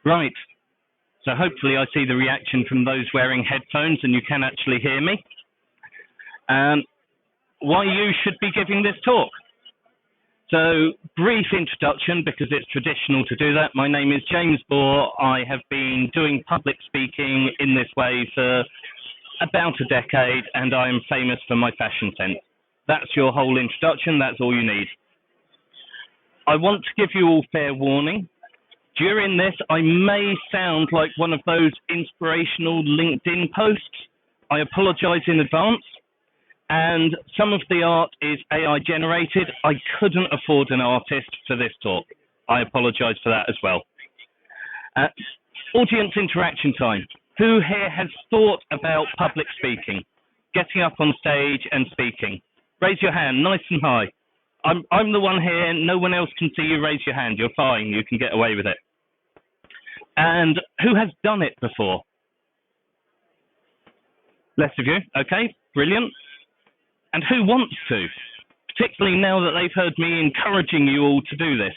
Right. So hopefully I see the reaction from those wearing headphones and you can actually hear me. Why you should be giving this talk. So brief introduction, because it's traditional to do that. My name is James Bohr. I have been doing public speaking in this way for about a decade, and I am famous for my fashion sense. That's your whole introduction. That's all you need. I want to give you all fair warning. During this, I may sound like one of those inspirational LinkedIn posts. I apologize in advance. And some of the art is AI generated. I couldn't afford an artist for this talk. I apologize for that as well. Audience interaction time. Who here has thought about public speaking? Getting up on stage and speaking? Raise your hand, nice and high. I'm the one here, no one else can see you. Raise your hand, you're fine, you can get away with it. And who has done it before? Less of you, okay, brilliant. And who wants to? Particularly now that they've heard me encouraging you all to do this.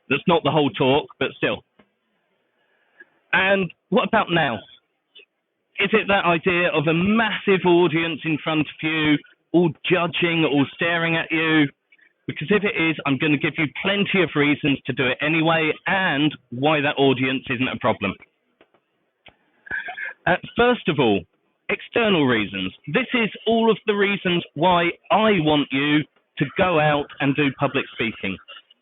That's not the whole talk, but still. And what about now? Is it that idea of a massive audience in front of you, all judging, all staring at you? Because if it is, I'm going to give you plenty of reasons to do it anyway, and why that audience isn't a problem. First of all, external reasons. This is all of the reasons why I want you to go out and do public speaking.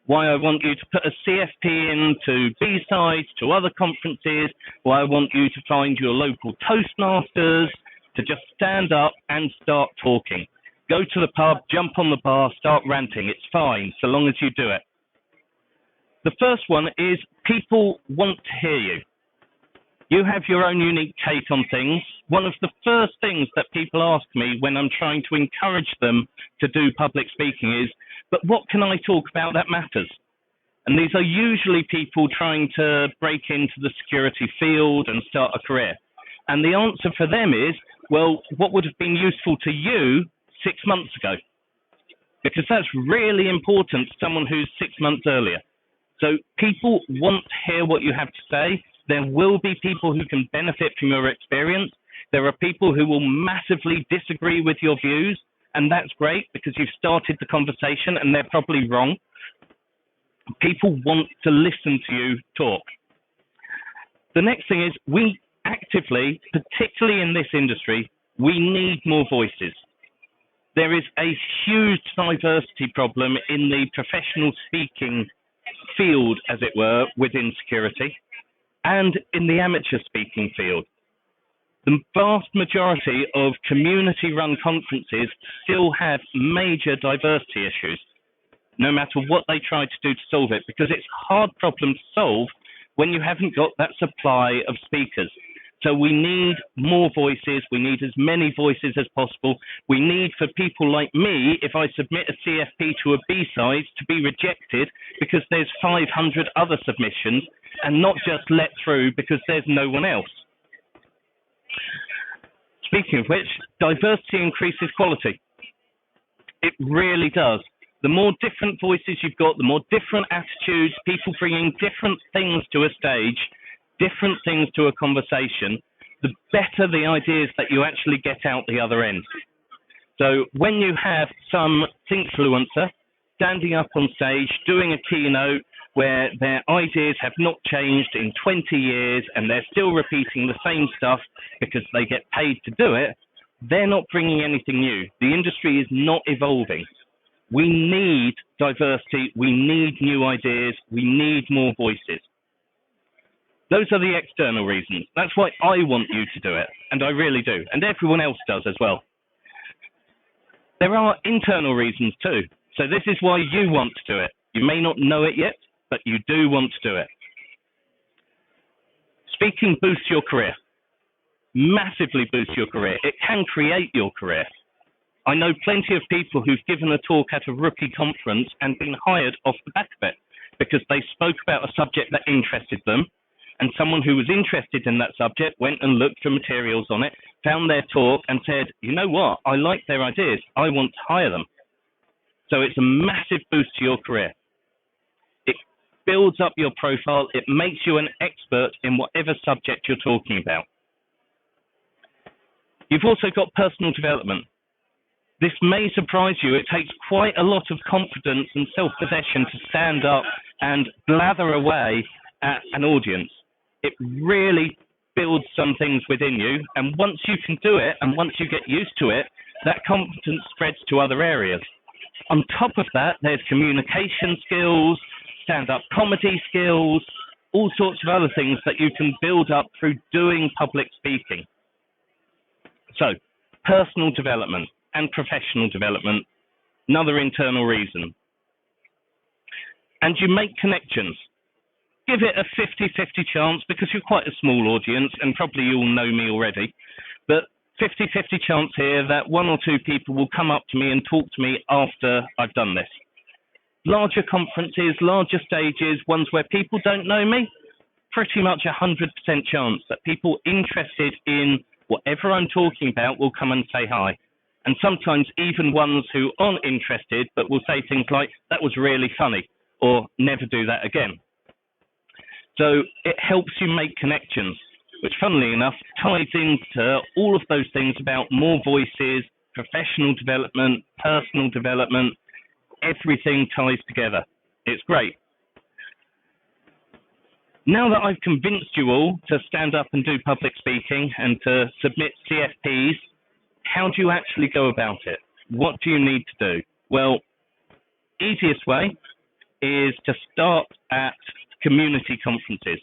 Why I want you to put a CFP into B-Sides, to other conferences, why I want you to find your local Toastmasters, to just stand up and start talking. Go to the pub, jump on the bar, start ranting. It's fine, so long as you do it. The first one is people want to hear you. You have your own unique take on things. One of the first things that people ask me when I'm trying to encourage them to do public speaking is, but what can I talk about that matters? And these are usually people trying to break into the security field and start a career. And the answer for them is, well, what would have been useful to you 6 months ago? Because that's really important to someone who's 6 months earlier. So people want to hear what you have to say. There will be people who can benefit from your experience. There are people who will massively disagree with your views, and that's great because you've started the conversation and they're probably wrong. People want to listen to you talk. The next thing is we actively, particularly in this industry, we need more voices. There is a huge diversity problem in the professional speaking field, as it were, within security, and in the amateur speaking field. The vast majority of community-run conferences still have major diversity issues, no matter what they try to do to solve it, because it's a hard problem to solve when you haven't got that supply of speakers. So we need more voices. We need as many voices as possible. We need for people like me, if I submit a CFP to a B-Sides, to be rejected because there's 500 other submissions and not just let through because there's no one else. Speaking of which, diversity increases quality. It really does. The more different voices you've got, the more different attitudes, people bringing different things to a stage, different things to a conversation, the better the ideas that you actually get out the other end. So when you have some influencer standing up on stage, doing a keynote where their ideas have not changed in 20 years and they're still repeating the same stuff because they get paid to do it, they're not bringing anything new. The industry is not evolving. We need diversity. We need new ideas. We need more voices. Those are the external reasons. That's why I want you to do it, and I really do, and everyone else does as well. There are internal reasons too. So this is why you want to do it. You may not know it yet, but you do want to do it. Speaking boosts your career, massively boosts your career. It can create your career. I know plenty of people who've given a talk at a rookie conference and been hired off the back of it because they spoke about a subject that interested them, and someone who was interested in that subject went and looked for materials on it, found their talk and said, you know what, I like their ideas, I want to hire them. So it's a massive boost to your career. It builds up your profile. It makes you an expert in whatever subject you're talking about. You've also got personal development. This may surprise you. It takes quite a lot of confidence and self-possession to stand up and blather away at an audience. It really builds some things within you, and once you can do it, and once you get used to it, that confidence spreads to other areas. On top of that, there's communication skills, stand-up comedy skills, all sorts of other things that you can build up through doing public speaking. So, personal development and professional development, another internal reason. And you make connections. Give it a 50-50 chance, because you're quite a small audience and probably you all know me already, but 50-50 chance here that one or two people will come up to me and talk to me after I've done this. Larger conferences, larger stages, ones where people don't know me, pretty much 100% chance that people interested in whatever I'm talking about will come and say hi. And sometimes even ones who aren't interested but will say things like, "That was really funny," or "Never do that again." So it helps you make connections, which funnily enough ties into all of those things about more voices, professional development, personal development. Everything ties together. It's great. Now that I've convinced you all to stand up and do public speaking and to submit CFPs, how do you actually go about it? What do you need to do? Well, easiest way is to start at community conferences.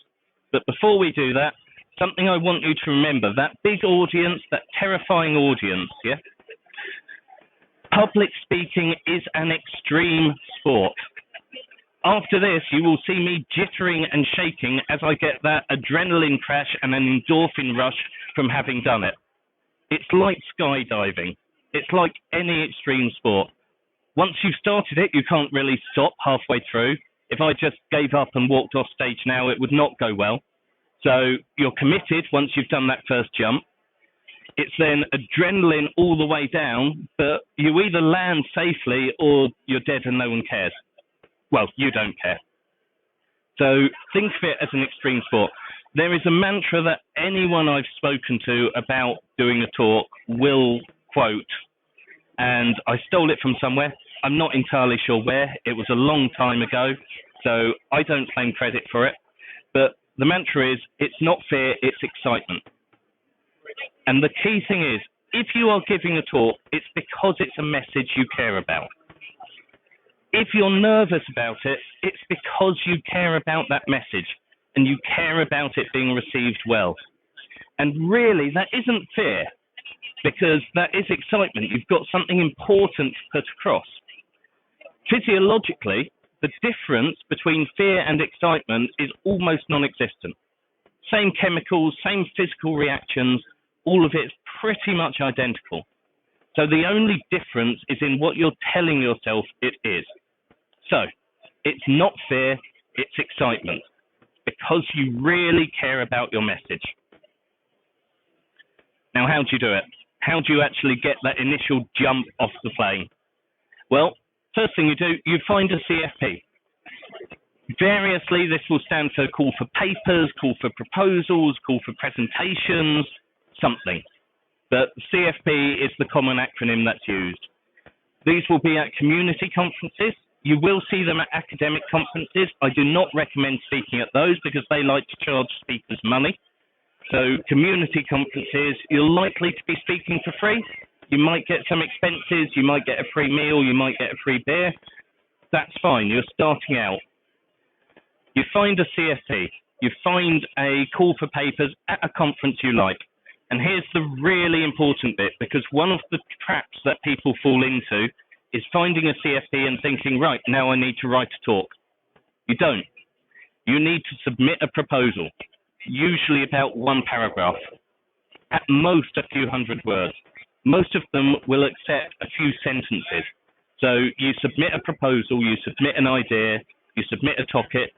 But before we do that, something I want you to remember, that big audience, that terrifying audience, yeah? Public speaking is an extreme sport. After this, you will see me jittering and shaking as I get that adrenaline crash and an endorphin rush from having done it. It's like skydiving. It's like any extreme sport. Once you've started it, you can't really stop halfway through. If I just gave up and walked off stage now, it would not go well. So you're committed once you've done that first jump. It's then adrenaline all the way down, but you either land safely or you're dead and no one cares. Well, you don't care. So think of it as an extreme sport. There is a mantra that anyone I've spoken to about doing a talk will quote, and I stole it from somewhere. I'm not entirely sure where. It was a long time ago, so I don't claim credit for it. But the mantra is, it's not fear, it's excitement. And the key thing is, if you are giving a talk, it's because it's a message you care about. If you're nervous about it, it's because you care about that message and you care about it being received well. And really, that isn't fear, because that is excitement. You've got something important to put across. Physiologically, the difference between fear and excitement is almost non-existent. Same chemicals, same physical reactions, all of it's pretty much identical. So the only difference is in what you're telling yourself it is. So it's not fear, it's excitement, because you really care about your message. Now, how do you do it? How do you actually get that initial jump off the plane? Well, first thing you do, you find a CFP. Variously, this will stand for call for papers, call for proposals, call for presentations, something. But CFP is the common acronym that's used. These will be at community conferences. You will see them at academic conferences. I do not recommend speaking at those because they like to charge speakers money. So community conferences, you're likely to be speaking for free. You might get some expenses. You might get a free meal. You might get a free beer. That's fine. You're starting out. You find a CFP. You find a call for papers at a conference you like. And here's the really important bit, because one of the traps that people fall into is finding a CFP and thinking, right, now I need to write a talk. You don't. You need to submit a proposal, usually about one paragraph, at most a few hundred words. Most of them will accept a few sentences. So you submit a proposal, you submit an idea, you submit a topic,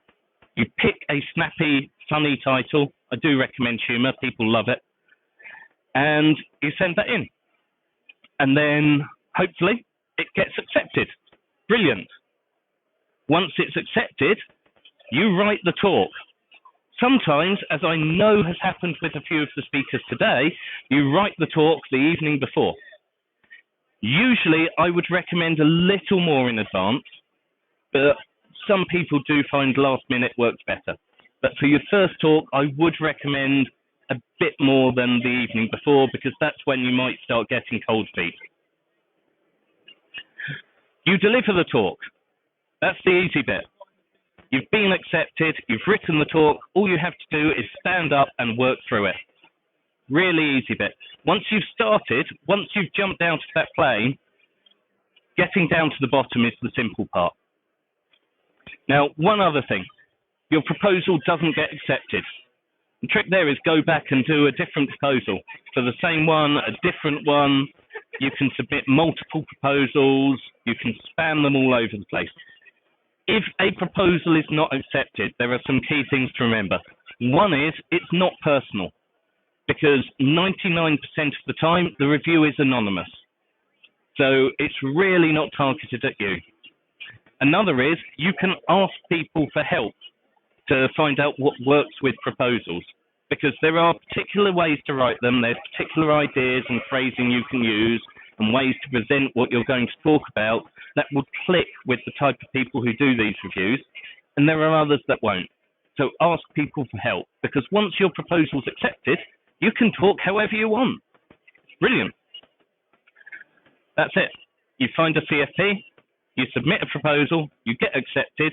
you pick a snappy, funny title. I do recommend humour, people love it. And you send that in. And then, hopefully, it gets accepted. Brilliant. Once it's accepted, You write the talk. Sometimes, as I know has happened with a few of the speakers today, you write the talk the evening before. Usually, I would recommend a little more in advance, but some people do find last minute works better. But for your first talk, I would recommend a bit more than the evening before, because that's when you might start getting cold feet. You deliver the talk. That's the easy bit. You've been accepted, you've written the talk, all you have to do is stand up and work through it. Really easy bit. Once you've started, once you've jumped out of that plane, getting down to the bottom is the simple part. Now, one other thing, your proposal doesn't get accepted. The trick there is go back and do a different proposal. For the same one, a different one. You can submit multiple proposals, you can spam them all over the place. If a proposal is not accepted, there are some key things to remember. One is, it's not personal, because 99% of the time, the review is anonymous. So it's really not targeted at you. Another is, you can ask people for help to find out what works with proposals, because there are particular ways to write them, there's particular ideas and phrasing you can use, and ways to present what you're going to talk about that will click with the type of people who do these reviews, and there are others that won't. So ask people for help, because once your proposal's accepted, you can talk however you want. Brilliant. That's it. You find a CFP, you submit a proposal, you get accepted,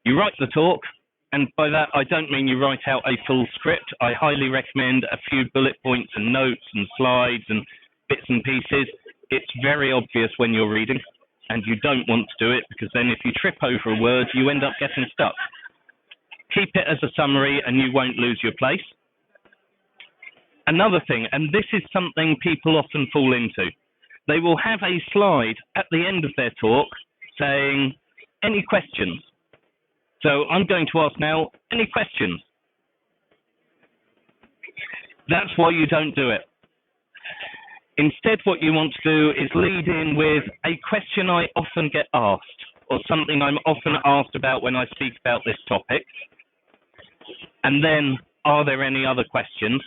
you write the talk, and by that I don't mean you write out a full script. I highly recommend a few bullet points and notes and slides and bits and pieces. It's very obvious when you're reading, and you don't want to do it, because then if you trip over a word, you end up getting stuck. Keep it as a summary and you won't lose your place. Another thing, and this is something people often fall into, they will have a slide at the end of their talk saying, any questions? So I'm going to ask now, any questions? That's why you don't do it. Instead, what you want to do is lead in with a question I often get asked, or something I'm often asked about when I speak about this topic. And then, are there any other questions?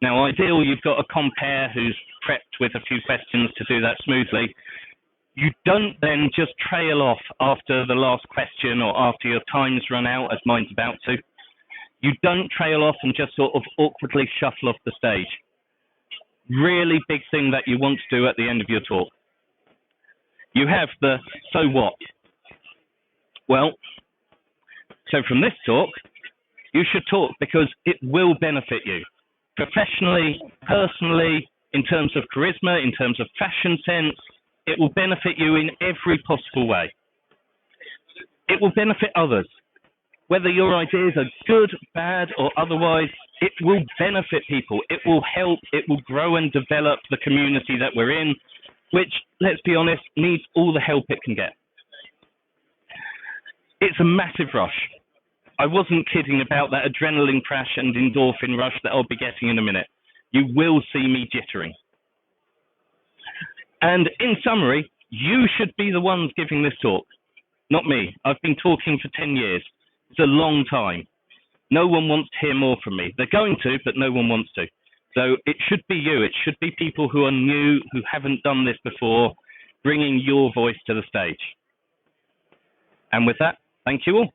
Now, ideally, you've got a compere who's prepped with a few questions to do that smoothly. You don't then just trail off after the last question or after your time's run out, as mine's about to. You don't trail off and just sort of awkwardly shuffle off the stage. Really big thing that you want to do at the end of your talk. You have the so what? Well, so from this talk, you should talk because it will benefit you. Professionally, personally, in terms of charisma, in terms of fashion sense, it will benefit you in every possible way. It will benefit others. Whether your ideas are good, bad, or otherwise, it will benefit people. It will help, it will grow and develop the community that we're in, which, let's be honest, needs all the help it can get. It's a massive rush. I wasn't kidding about that adrenaline crash and endorphin rush that I'll be getting in a minute. You will see me jittering. And in summary, you should be the ones giving this talk, not me. I've been talking for 10 years. It's a long time. No one wants to hear more from me. They're going to, but no one wants to. So it should be you. It should be people who are new, who haven't done this before, bringing your voice to the stage. And with that, thank you all.